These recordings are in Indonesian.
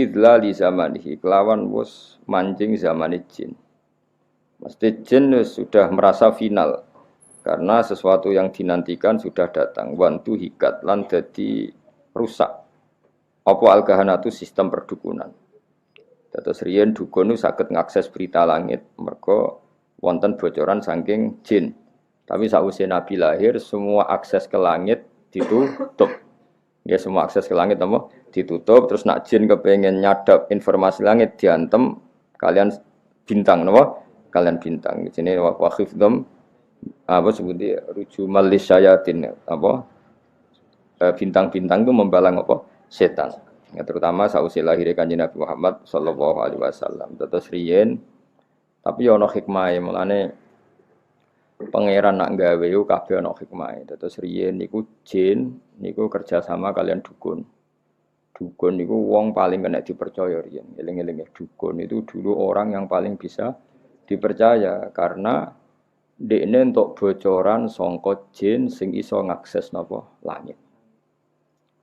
idlali zamanihi kelawan wis mancing zamane jin. Mesti jin sudah merasa final karena sesuatu yang dinantikan sudah datang. Wantu hikat lan dadi rusak. Apa al-kahanatu sistem perdukunan. Dados riyen dukun saged ngakses berita langit mergo wonten bocoran saking jin. Tapi sakwise Nabi lahir semua akses ke langit ditutup. Ya semua akses ke langit apa? Ditutup terus nak jin kepengen nyadap informasi langit diantem kalian bintang napa? Kalian bintang. Jenenge waqifdom apa sebutnya rujumal lisyayatin apa? Bintang-bintang itu membalang apa? Setan. Ya, terutama sausé lahir Kanjeng Nabi Muhammad sallallahu alaihi wasallam. Terus riyen tapi ana hikmahe mulane pangeran nak gawe yo kabeh ana hikmahe. Terus riyen niku jin niku kerja sama kalian dukun. Dukun niku wong paling kena dipercaya riyen. Eling-eling dukun itu dulu orang yang paling bisa dipercaya karena dekne entuk bocoran sangka jin sing iso ngakses napa langit.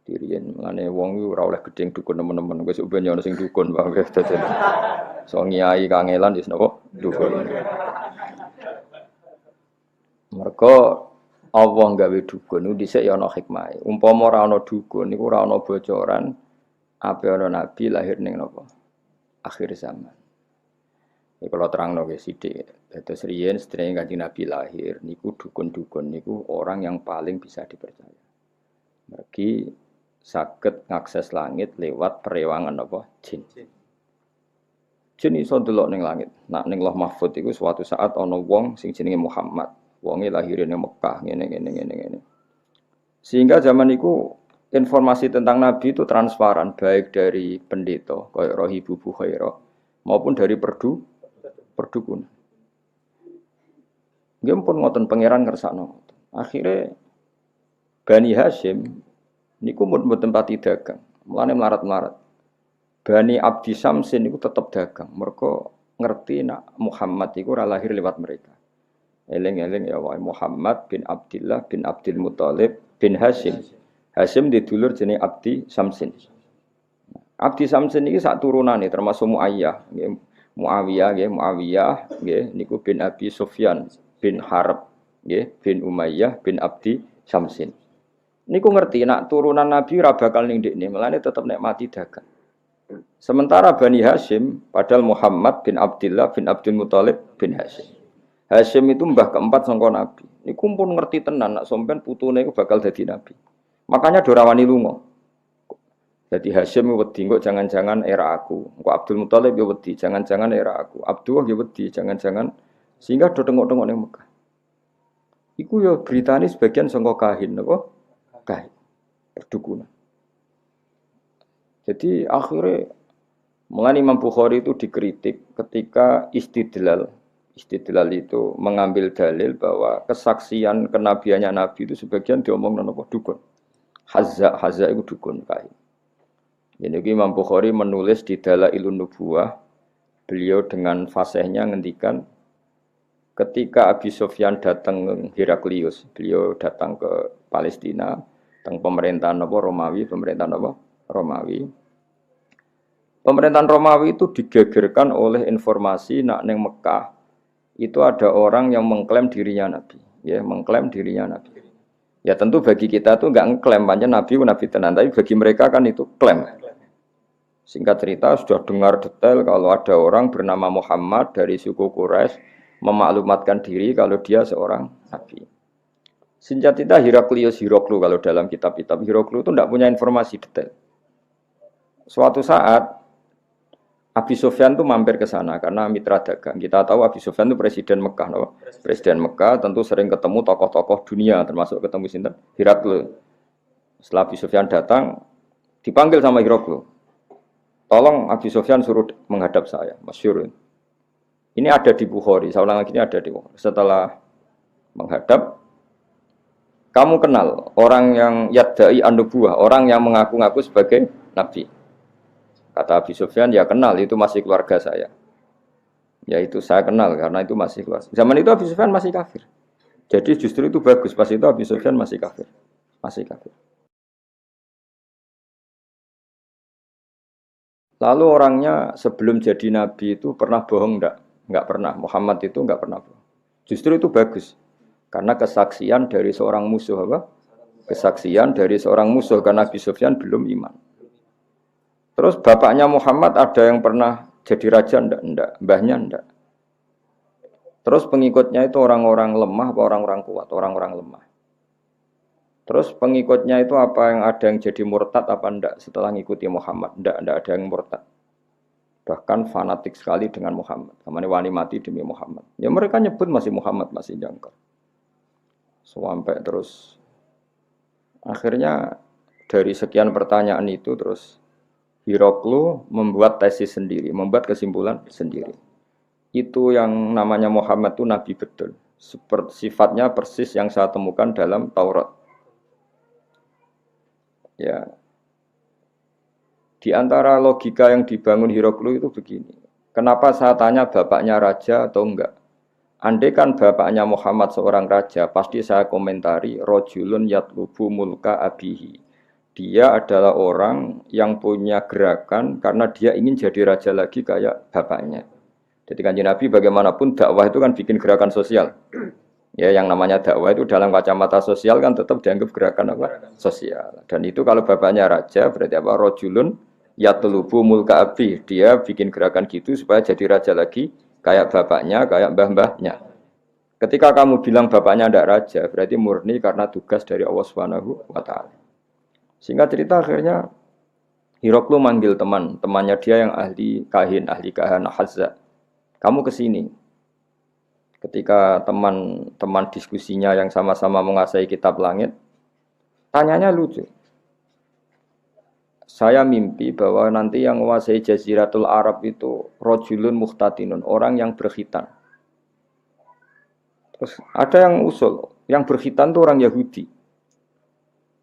Diriyen mlane wong iku ora oleh gedeng dukun nemen-nemen wis ben ono sing dukun wae dadi. So ngiyai kangelan wis napa dukun. Mergo Allah gawe dukun niku dhisik ya ana hikmahe. Umpama ora ana dukun niku ora ana bocoran ape ana nabi lahir ning napa? Akhir zaman. Iki kalau terangno nggih sithik. Dados riyen sedherenge Kanjeng Nabi lahir niku dukun-dukun niku orang yang paling bisa dipercaya. Mergi saged ngakses langit lewat perewangan apa jin. Jin iso delok ning langit. Nak ning Lauh Mahfuz iku suatu saat ana wong sing jenenge Muhammad. Wonge lahir ning Mekah ngene. Sehingga zaman iku informasi tentang Nabi itu transparan baik dari pendeta kaya Rohibu Bukhaira maupun dari perdukunan. Nggih pun ngoten pangeran ngersakno. Akhire Bani Hasyim niku mboten pati dagang, mulane melarat-melarat. Bani Abdi Samsin niku tetep dagang, mergo ngerti nak Muhammad iku ora lahir lewat mereka. Eling-eling ya wae Muhammad bin Abdullah bin Abdul Muthalib bin Hasyim. Hasyim didulur jenenge Abdi Samsin. Abdi Samsin iki sak turunane termasuk Muayyah, nggih. Muawiyah nggih niku bin Abi Sufyan bin Harb nggih bin Umayyah bin Abdi Samsin. Niku ngerti nak turunan Nabi ora bakal ning ndekne, melane tetep nek mati dagang. Sementara Bani Hasyim padahal Muhammad bin Abdullah bin Abdul Muthalib bin Hasyim. Hasyim itu mbah keempat sangka Nabi. Niku pun ngerti tenan nak sampean putune iku bakal dadi nabi. Makanya ora wani lunga. Jadi Hasyim wedi kok jangan-jangan era aku. Kok Abdul Muthalib ya wedi jangan-jangan era aku. Abdullah ya wedi jangan-jangan sehingga do tengok-tengok ning Mekah. Iku ya beritane sebagian sangka kahin napa? Kahin. Perdukunan. Jadi akhirnya mulai Imam Bukhari itu dikritik ketika istidlal itu mengambil dalil bahwa kesaksian kenabiannya Nabi itu sebagian diomong napa dukun. Hazza itu dukun kahin. Jadi Imam Bukhari menulis di Dalailun Nubuwah, beliau dengan fasihnya ngendikan ketika Abi Sufyan datang Heraklius, beliau datang ke Palestina, teng pemerintahan Romawi. Pemerintahan Romawi itu digegerkan oleh informasi nak ning Mekah itu ada orang yang mengklaim dirinya nabi, ya, mengklaim dirinya nabi. Ya tentu bagi kita tuh enggak ngeklaim pancen nabi tenan, tapi bagi mereka kan itu klaim. Singkat cerita sudah dengar detail kalau ada orang bernama Muhammad dari suku Quraisy memaklumatkan diri kalau dia seorang nabi. Singkat cerita Hiroklu kalau dalam kitab-kitab Hiroklu itu tidak punya informasi detail. Suatu saat Abi Sufyan itu mampir ke sana karena mitra dagang. Kita tahu Abi Sufyan itu presiden Mekah, no? Presiden Mekah tentu sering ketemu tokoh-tokoh dunia termasuk ketemu sinten Hiroklu. Setelah Abi Sufyan datang dipanggil sama Hiroklu. Tolong Abi Sufyan suruh menghadap saya, masyhur. Ini ada di Bukhari, saya ulang lagi ini ada di Bukhari. Setelah menghadap, kamu kenal orang yang yadda'i an-nubuwah, orang yang mengaku-ngaku sebagai nabi. Kata Abi Sufyan, ya kenal, itu masih keluarga saya. Ya itu saya kenal karena itu masih keluarga. Zaman itu Abi Sufyan masih kafir. Jadi justru itu bagus, pas itu Abi Sufyan masih kafir. Masih kafir. Lalu orangnya sebelum jadi nabi itu pernah bohong enggak? Enggak pernah. Muhammad itu enggak pernah bohong. Justru itu bagus. Karena kesaksian dari seorang musuh apa? Kesaksian dari seorang musuh karena Nabi Sufyan belum iman. Terus bapaknya Muhammad ada yang pernah jadi raja enggak? Enggak. Mbahnya enggak. Terus pengikutnya itu orang-orang lemah apa orang-orang kuat? Orang-orang lemah. Terus pengikutnya itu apa yang ada yang jadi murtad apa enggak setelah ngikuti Muhammad? Enggak ada yang murtad. Bahkan fanatik sekali dengan Muhammad. Namanya wani mati demi Muhammad. Ya mereka nyebut masih Muhammad, masih jangkar. Sampai terus akhirnya dari sekian pertanyaan itu terus Hiroklu membuat tesis sendiri, membuat kesimpulan sendiri. Itu yang namanya Muhammad itu nabi betul. Seperti sifatnya persis yang saya temukan dalam Taurat. Ya, di antara logika yang dibangun Hiroklu itu begini. Kenapa saya tanya bapaknya raja atau enggak? Andai kan bapaknya Muhammad seorang raja, pasti saya komentari rojulun yatlubu mulka abihi. Dia adalah orang yang punya gerakan karena dia ingin jadi raja lagi kayak bapaknya. Jadi kanjeng Nabi bagaimanapun dakwah itu kan bikin gerakan sosial. Ya, yang namanya dakwah itu dalam kacamata sosial kan tetap dianggap gerakan apa? Sosial. Dan itu kalau bapaknya raja berarti apa? Rojulun yatlubu mulka abi. Dia bikin gerakan gitu supaya jadi raja lagi kayak bapaknya, kayak mbah-mbahnya. Ketika kamu bilang bapaknya tidak raja, berarti murni karena tugas dari Allah Subhanahu wa taala. Singkat cerita akhirnya Hiroklu manggil temannya dia yang ahli kahin, ahli kahana Hazza. Kamu ke sini. Ketika teman-teman diskusinya yang sama-sama menguasai kitab langit, tanyanya lucu. Saya mimpi bahwa nanti yang menguasai Jaziratul Arab itu rojulun muhtatinun, orang yang berkhitan. Terus ada yang usul, yang berkhitan itu orang Yahudi.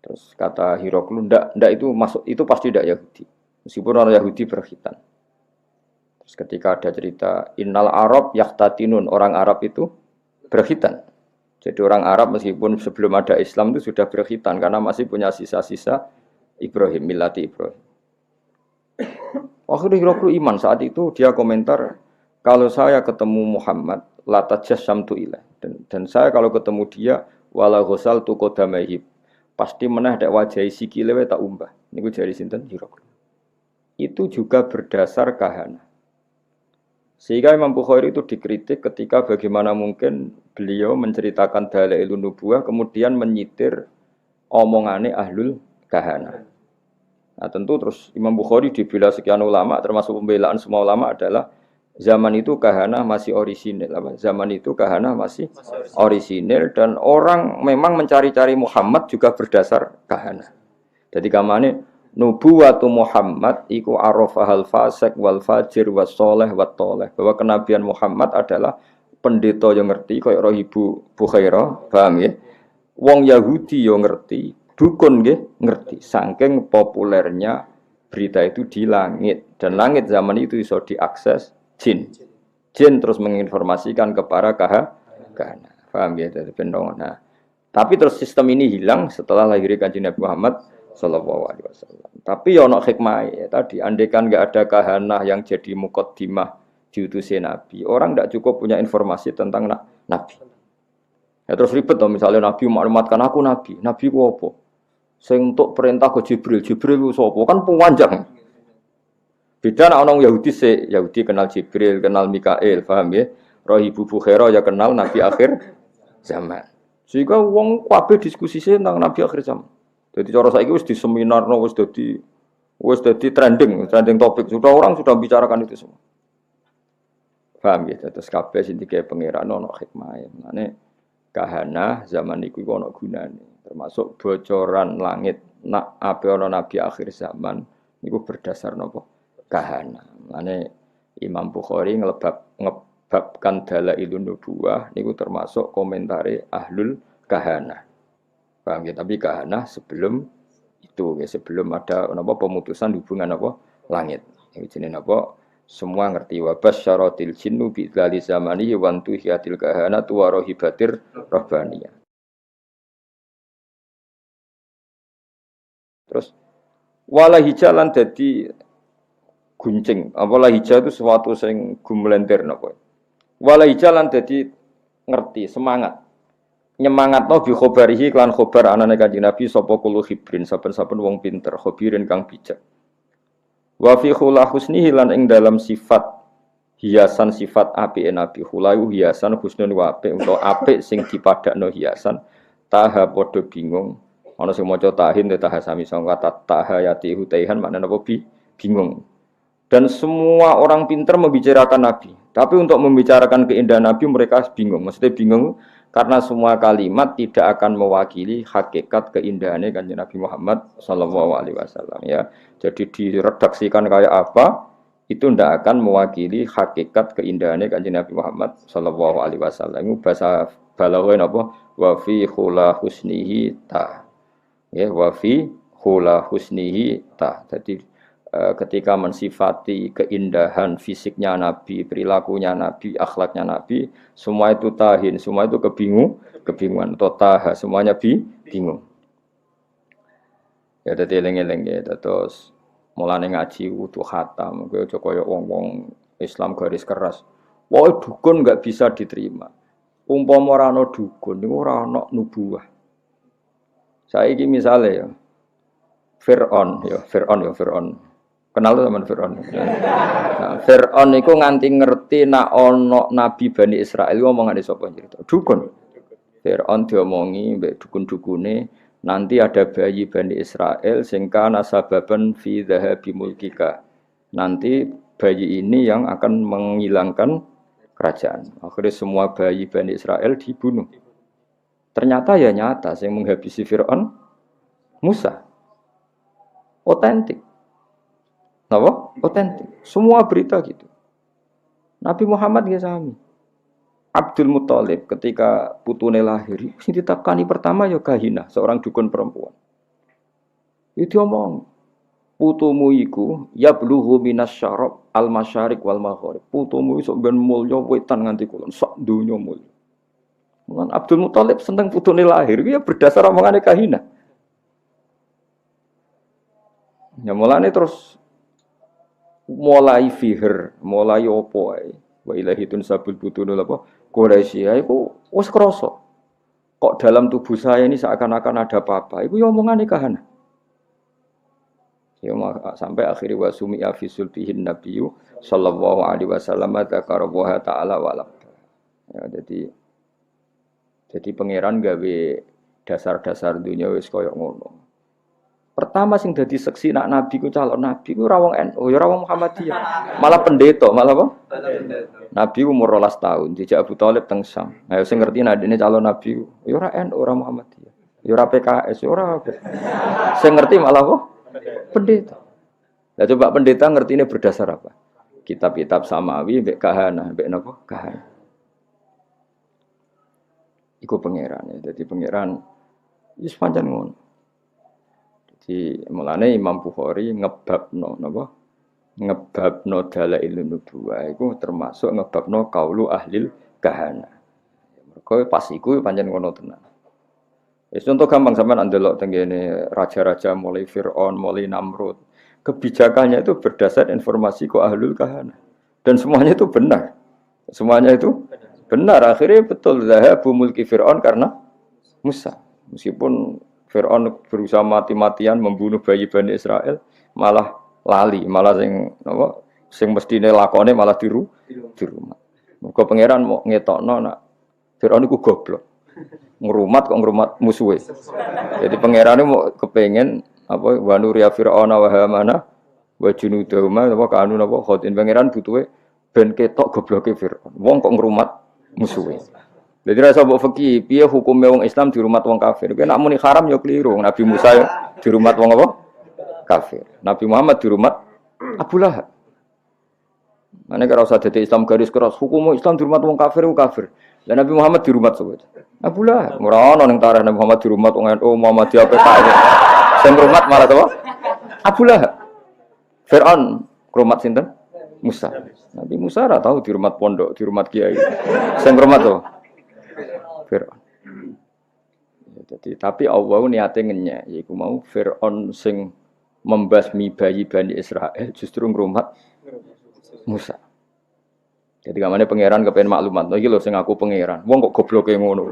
Terus kata Hiroklu, ndak itu masuk, itu pasti ndak Yahudi. Meskipun orang Yahudi berkhitan. Terus ketika ada cerita Innal Arab yahtatinun, orang Arab itu berkhitan. Jadi orang Arab meskipun sebelum ada Islam itu sudah berkhitan karena masih punya sisa-sisa Ibrahim, millati Ibrahim. Waktu Hiroklu iman saat itu dia komentar, kalau saya ketemu Muhammad, latajasamtu ilah. Dan saya kalau ketemu dia, wala ghusal tu qodamaihi, pasti menah dek wajah sikile tak umbah. Niku jari sinten Hiroklu. Itu juga berdasar kahana. Sehingga Imam Bukhari itu dikritik ketika bagaimana mungkin beliau menceritakan dalailun nubuwah kemudian menyitir omongane ahlul kahana. Nah tentu terus Imam Bukhari dibela sekian ulama termasuk pembelaan semua ulama adalah zaman itu kahana masih orisinil. Zaman itu kahana masih orisinil dan orang memang mencari-cari Muhammad juga berdasar kahana. Jadi kamane nubuwatu Muhammad iku arafahal fasik wal fajir was soleh wat toleh, bahwa kenabian Muhammad adalah pendeta yang ngerti kaya roh Ibu Bukhairah, paham ya? Wong Yahudi yang ngerti, dukun nggih ngerti. Saking populernya berita itu di langit dan langit zaman itu iso diakses jin. Jin terus menginformasikan kepada kahana. Paham ya? Dari pendongan. Nah, tapi terus sistem ini hilang setelah lahirnya Kanjeng Nabi Muhammad Sallallahu Alaihi Wasallam. Tapi ya ono hikmah ya tadi. Andaikan nggak ada kahanah yang jadi mukaddimah diutusi Nabi, orang nggak cukup punya informasi tentang Nabi. Ya terus ribet dong. Misalnya Nabi maklumatkan aku Nabi. Nabi ku apa? Sing untuk perintah ke Jibril. Jibril ku sapa? Kan panjang. Beda nak orang Yahudi Yahudi kenal Jibril, kenal Mikail, paham ya? Roh Ibu Bukhairah ya kenal Nabi akhir zaman. Sehingga wong kabeh diskusi tentang Nabi akhir zaman. Jadi cara saiki wis di seminar wis dadi trending topik. Sudah orang sudah bicarakan itu semua. Paham ya? Terus kabeh sing dikae pangeran ono hikmahe. Mane kahana zaman iku ono gunane. Termasuk bocoran langit nak ape ono nabi akhir zaman niku berdasar napa? Kahana. Mane Imam Bukhari ngebabkan dalailun nubuwah niku termasuk komentare ahlul kahana. Paham ya? Tapi kahana sebelum itu ya, sebelum ada apa pemutusan hubungan apa langit. Ini jenenge apa? Semua ngerti wa basyaratil jinnu bi dzali zamanihi wa antuhiyatil kahanatu wa rahibatir rabbaniyah. Terus wala hijalan dadi guncing. Apa lahija itu sesuatu sing gumlenter napa. Walahija lan dadi ngerti, semangat. Nyemangatno bi khobarihi klan khobar anane Kanjeng Nabi sapa kulo khibrin saben-saben wong pinter, khobirin kang bijak. Wa fi khula husnihi lan ing dalam sifat hiasan sifat apike Nabi khulayu hiasan husnun wa apik utawa apik sing dipadakno hiasan taha padha bingung ana sing maca tahin taha sami sangka tahayati hutaihan maknane apa bingung dan semua orang pinter membicarakan Nabi tapi untuk membicarakan keindahan Nabi mereka bingung maksudnya bingung karena semua kalimat tidak akan mewakili hakikat keindahannya Kanjeng Nabi Muhammad sallallahu alaihi wasallam ya. Jadi diredaksikan kayak apa itu tidak akan mewakili hakikat keindahannya Kanjeng Nabi Muhammad sallallahu alaihi wasallam. Itu bahasa balaghah apa? Wa fi khula husnihi ta. Ya, wa fi khula husnihi ta. Jadi ketika mensifati keindahan fisiknya Nabi, perilakunya Nabi, akhlaknya Nabi, semua itu tahin, semua itu kebingungan, totaha, semuanya bingung. Ya dadi eling-eling ya, terus mulane ngaji wudu khatam, kowe aja kaya wong-wong Islam garis keras. Wah, dukun enggak bisa diterima. Umpama ora ana dukun, niku ora ana nubuwah. Saiki misale ya Fir'aun. Kenal tuh teman Fir'aun. Nah, Fir'aun itu nganti ngerti nak ono Nabi Bani Israel ngomong ada sapa cerita. Dukun. Fir'aun diomongi mbek dukun-dukune nanti ada bayi Bani Israel sing kana sababan fi dhahabi mulkika. Nanti bayi ini yang akan menghilangkan kerajaan. Akhirnya semua bayi Bani Israel dibunuh. Ternyata ya nyata yang menghabisi Fir'aun Musa. Otentik. Napa? Otentik. Semua berita gitu. Nabi Muhammad ya sami. Abdul Muthalib ketika putune lahir, sing ditakani pertama ya Kahina, seorang dukun perempuan. Itu omong, putumu iku yablughu minasyarab al-masyariq wal maghrib. Putumu iso ben mulya wetan nganti kulon, sak donya mulya. Mulan Abdul Muthalib seneng putune lahir, ya berdasar omongane Kahina. Ya mulane terus mulai fiher, mulai opo ae. Wa ilahi tunsabul butunul apa? Quraisy iku wis krasa. Kok dalam tubuh saya ini seakan-akan ada apa-apa. Iku ya omongane Kahana. Ya sampai akhir wa sumi'a fi sulbihin nabiyyu sallallahu alaihi wasallam dzakara wa ta'ala wa ya jadi pangeran gawe dasar-dasar dunia wis koyo ngono. Pertama sing dadi seksi nak nabi ku calon nabi ku ora wong NU, ya ora wong Muhammadiyah. Malah pendeta, malah apa? Nabi umur 12 tahun, dijak Abu Thalib teng Syam. Ayo sing ngerti nek dene calon nabi ku, ya ora NU, ora Muhammadiyah. Ya ora PKS, ya ora. Sing ngerti malah apa? Pendeta. Lah coba pendeta ngertine berdasar apa? Kitab-kitab samawi mbek kahana, mbek napa? Kahana. Iku pangeran ya. Dadi pangeran wis pancen ngono. Di mulane Imam Bukhari ngebabno napa ngebabno dalailun nubuwah iku termasuk ngebabno qaulu ahlil kahana. Mergo pas iku pancen ngono tenan. Wis contoh gampang sampean ndelok tengene raja-raja mulai Firaun, mulai Namrud. Kebijakannya itu berdasar informasi ku ahlul kahana. Dan semuanya itu benar. Semuanya itu benar. Akhirnya betul zahabu mulki Firaun karena Musa. Meskipun Fir'aun berusaha mati-matian membunuh bayi Bani Israel, malah lali, malah sing mestine lakone malah di rumah. Mergo pangeran mau ngetokno nak Fir'aun iku goblok. Ngrumat kok ngrumat musuhe. Jadi pangerane mau kepengin apa wa nuriya Fir'auna wa Hamana wa junudahuma apa kanu napa khotin pangeran butuhe ben ketok gobloke Fir'aun. Wong kok ngrumat musuhe. Jadi rasa mbok fikih, piye hukume wong Islam di rumah wong kafir? Kowe nek muni haram ya keliru. Nabi Musa di rumah wong apa? Kafir. Nabi Muhammad di rumah Abu Lahab. Mane karo usah dadi Islam garis keras, hukum Islam di rumah wong kafir ku kafir. Lah Nabi Muhammad di rumah sapa? Abu Lahab. Ora ono ning tarikh Nabi Muhammad di rumah wong NU Muhammadiyah PKS. Sing rumah malah apa? Abu Lahab. Fir'aun rumah sinten? Musa. Nabi Musa ora tahu di rumah pondok, di rumah kiai. Sing rumah to? Fir'aun. Ya, jadi tapi Allah niate ngenyek yaiku mau Fir'aun sing membasmi bayi Bani Israel justru ngrumat Musa. Jadi kamane pangeran kepen maklumat. Iki lho sing aku pangeran. Wong kok gobloke ngono.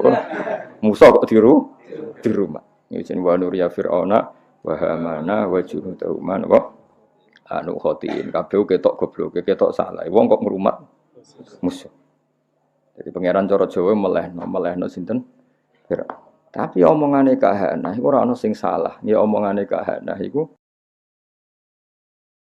Musa kok di rumah. Iki jeneng wa nuriya fir'auna wa hamana wa junudahu man wa anu khotiin. Kabeh ketok gobloke, ketok salah. Wong kok ngrumat Musa. Jadi pangeran cara Jawa melehno sinten? Fir'aun. Tapi omongane Kahana iku ora ana sing salah. Ya omongane Kahana iku